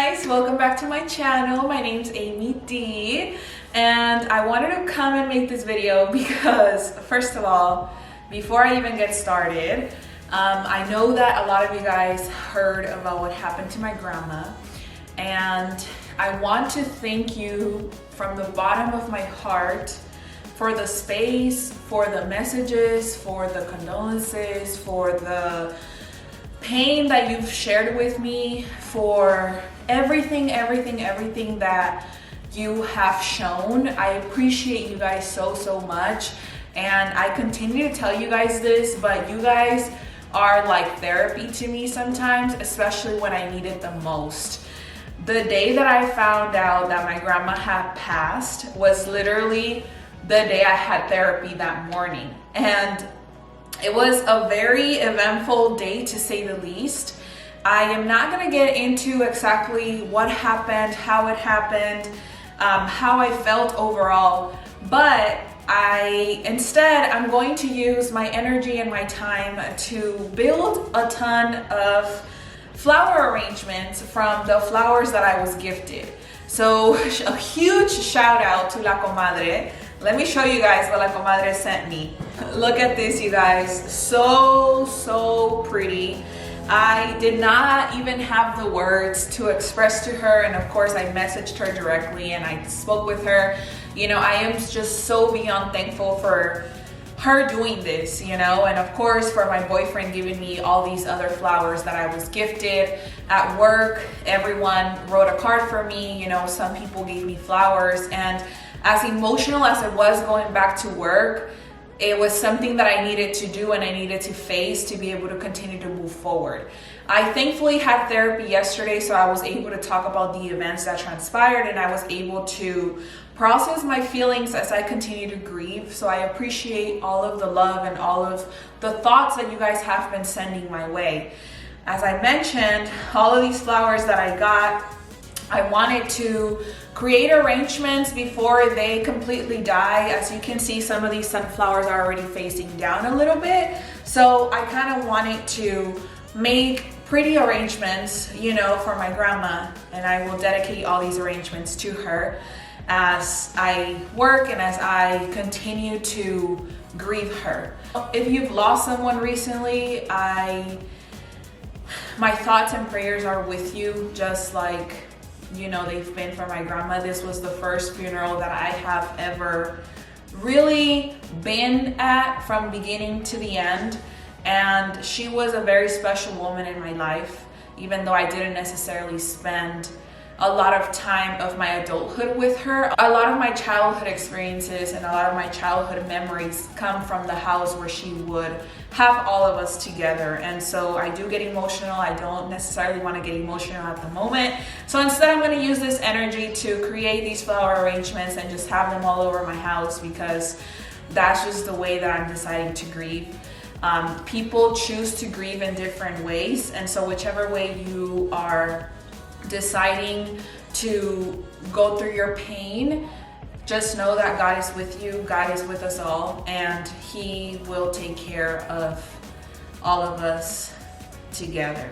guys, welcome back to my channel. My name's Amy D, and I wanted to come and make this video because, first of all, before I even get started, I know that a lot of you guys heard about what happened to my grandma, and I want to thank you from the bottom of my heart for the space, for the messages, for the condolences, for the pain that you've shared with me, for everything that you have shown. I appreciate you guys so much, and I continue to tell you guys this, but you guys are like therapy to me sometimes, especially when I need it the most. The day that I found out that my grandma had passed was literally the day I had therapy that morning, and it was a very eventful day, to say the least. I am not going to get into exactly what happened, how it happened, how I felt overall, but I'm going to use my energy and my time to build a ton of flower arrangements from the flowers that I was gifted. So a huge shout out to La Comadre. Let me show you guys what La Comadre sent me. Look at this, you guys. So pretty. I did not even have the words to express to her, and of course I messaged her directly and I spoke with her. You know, I am just so beyond thankful for her doing this, you know, and of course for my boyfriend giving me all these other flowers that I was gifted. At work, everyone wrote a card for me, you know, some people gave me flowers, and as emotional as it was going back to work, it was something that I needed to do and I needed to face to be able to continue to move forward. I thankfully had therapy yesterday, so I was able to talk about the events that transpired, and I was able to process my feelings as I continue to grieve. So I appreciate all of the love and all of the thoughts that you guys have been sending my way. As I mentioned, all of these flowers that I got, I wanted to create arrangements before they completely die. As you can see, some of these sunflowers are already facing down a little bit. So I kind of wanted to make pretty arrangements, you know, for my grandma, and I will dedicate all these arrangements to her as I work and as I continue to grieve her. If you've lost someone recently, my thoughts and prayers are with you, just like, you know, they've been for my grandma. This was the first funeral that I have ever really been at from beginning to the end, and she was a very special woman in my life, even though I didn't necessarily spend a lot of time of my adulthood with her. A lot of my childhood experiences and a lot of my childhood memories come from the house where she would have all of us together, and so I do get emotional. I don't necessarily want to get emotional at the moment, so instead I'm going to use this energy to create these flower arrangements and just have them all over my house, because that's just the way that I'm deciding to grieve. People choose to grieve in different ways, and so whichever way you are deciding to go through your pain, just know that God is with you, God is with us all, and He will take care of all of us together.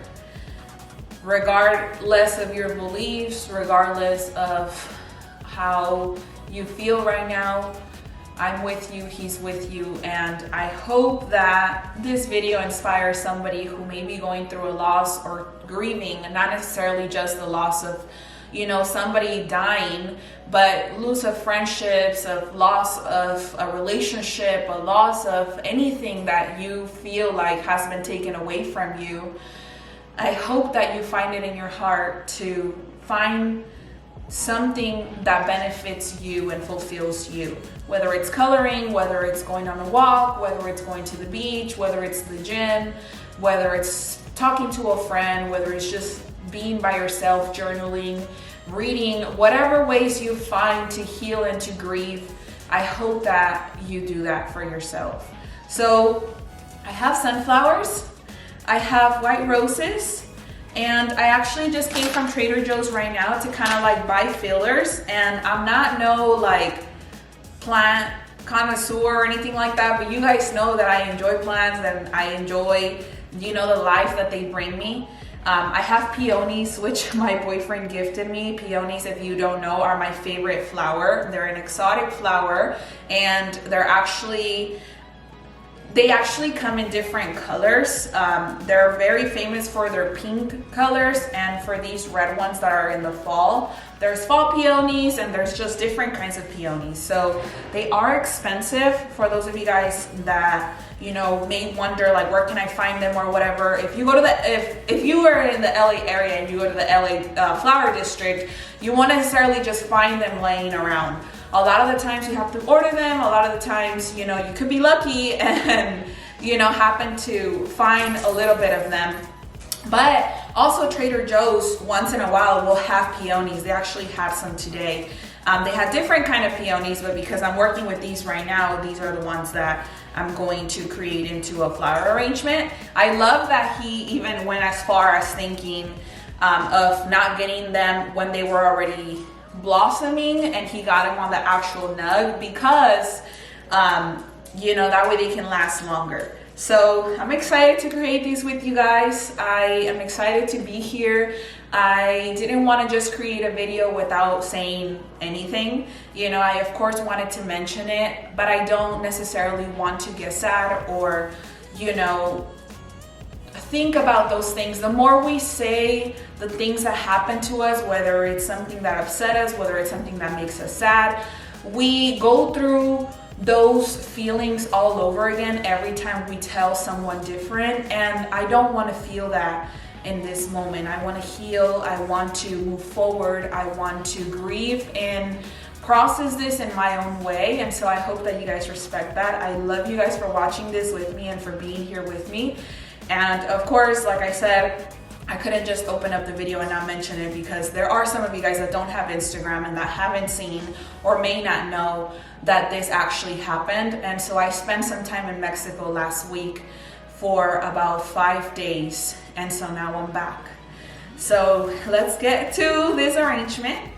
Regardless of your beliefs, regardless of how you feel right now, I'm with you, He's with you, and I hope that this video inspires somebody who may be going through a loss or grieving, and not necessarily just the loss of, you know, somebody dying, but loss of friendships, of loss of a relationship, a loss of anything that you feel like has been taken away from you. I hope that you find it in your heart to find something that benefits you and fulfills you, whether it's coloring, whether it's going on a walk, whether it's going to the beach, whether it's the gym, whether it's talking to a friend, whether it's just being by yourself, journaling, reading, whatever ways you find to heal and to grieve. I hope that you do that for yourself. So I have sunflowers, I have white roses, and I actually just came from Trader Joe's right now to kind of like buy fillers, and I'm not no like plant connoisseur or anything like that, but you guys know that I enjoy plants and I enjoy, you know, the life that they bring me. I have peonies, which my boyfriend gifted me. Peonies, if you don't know, are my favorite flower. They're an exotic flower, and they actually come in different colors. They're very famous for their pink colors and for these red ones that are in the fall. There's fall peonies and there's just different kinds of peonies. So they are expensive. For those of you guys that, you know, may wonder like where can I find them or whatever. If you go to if you are in the LA area and you go to the LA flower district, you won't necessarily just find them laying around. A lot of the times you have to order them. A lot of the times, you know, you could be lucky and, you know, happen to find a little bit of them. But also Trader Joe's once in a while will have peonies. They actually have some today. They have different kind of peonies, but because I'm working with these right now, these are the ones that I'm going to create into a flower arrangement. I love that he even went as far as thinking of not getting them when they were already blossoming, and he got them on the actual nug because you know, that way they can last longer. So I'm excited to create these with you guys. I am excited to be here. I didn't want to just create a video without saying anything. You know, I of course wanted to mention it, but I don't necessarily want to get sad or, you know, think about those things. The more we say the things that happen to us, whether it's something that upset us, whether it's something that makes us sad, we go through those feelings all over again every time we tell someone different. And I don't want to feel that in this moment. I want to heal. I want to move forward. I want to grieve and process this in my own way. And so I hope that you guys respect that. I love you guys for watching this with me and for being here with me. And of course, like I said, I couldn't just open up the video and not mention it because there are some of you guys that don't have Instagram and that haven't seen or may not know that this actually happened. And so I spent some time in Mexico last week for about 5 days. And so now I'm back. So let's get to this arrangement.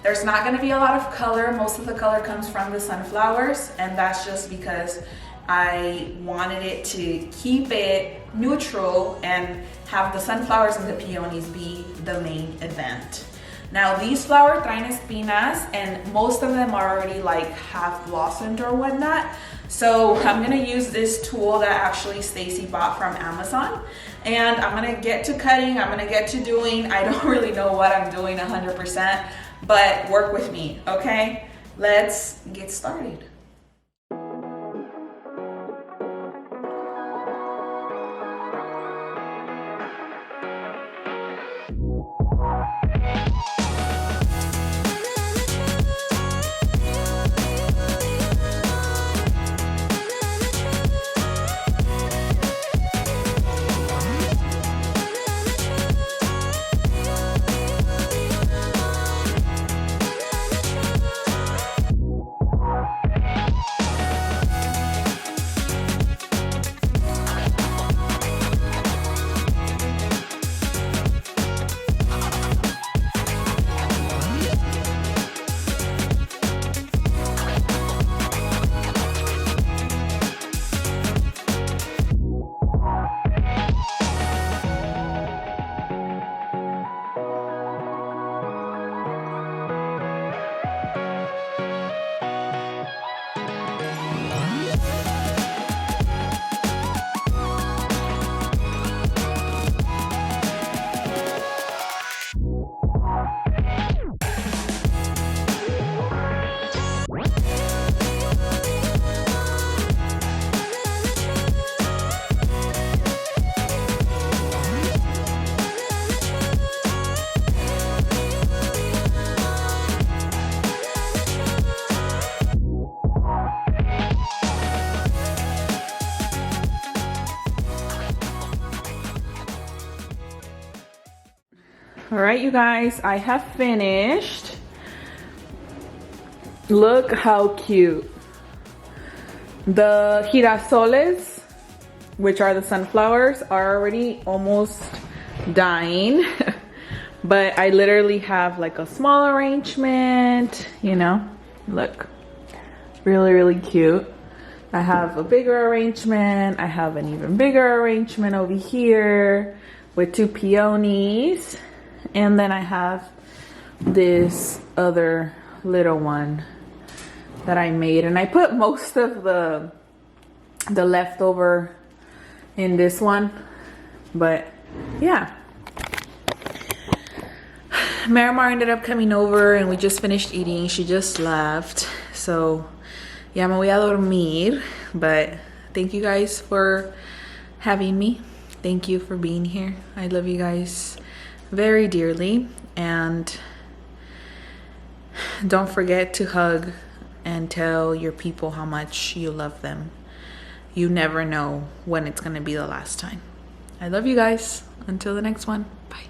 There's not going to be a lot of color. Most of the color comes from the sunflowers, and that's just because I wanted it to keep it neutral and have the sunflowers and the peonies be the main event. Now these flowers traen espinas, and most of them are already like half blossomed or whatnot. So I'm gonna use this tool that actually Stacy bought from Amazon, and I'm gonna get to cutting, I'm gonna get to doing. I don't really know what I'm doing 100%, but work with me, okay? Let's get started. All right, you guys, I have finished. Look how cute. The girasoles, which are the sunflowers, are already almost dying. But I literally have like a small arrangement, you know, look, really, really cute. I have a bigger arrangement. I have an even bigger arrangement over here. with 2 peonies. And then I have this other little one that I made, and I put most of the leftover in this one. But yeah, Marimar ended up coming over and we just finished eating. She just left, so ya me voy a dormir. But thank you guys for having me. Thank you for being here. I love you guys very dearly, and don't forget to hug and tell your people how much you love them. You never know when it's gonna be the last time. I love you guys. Until the next one. Bye.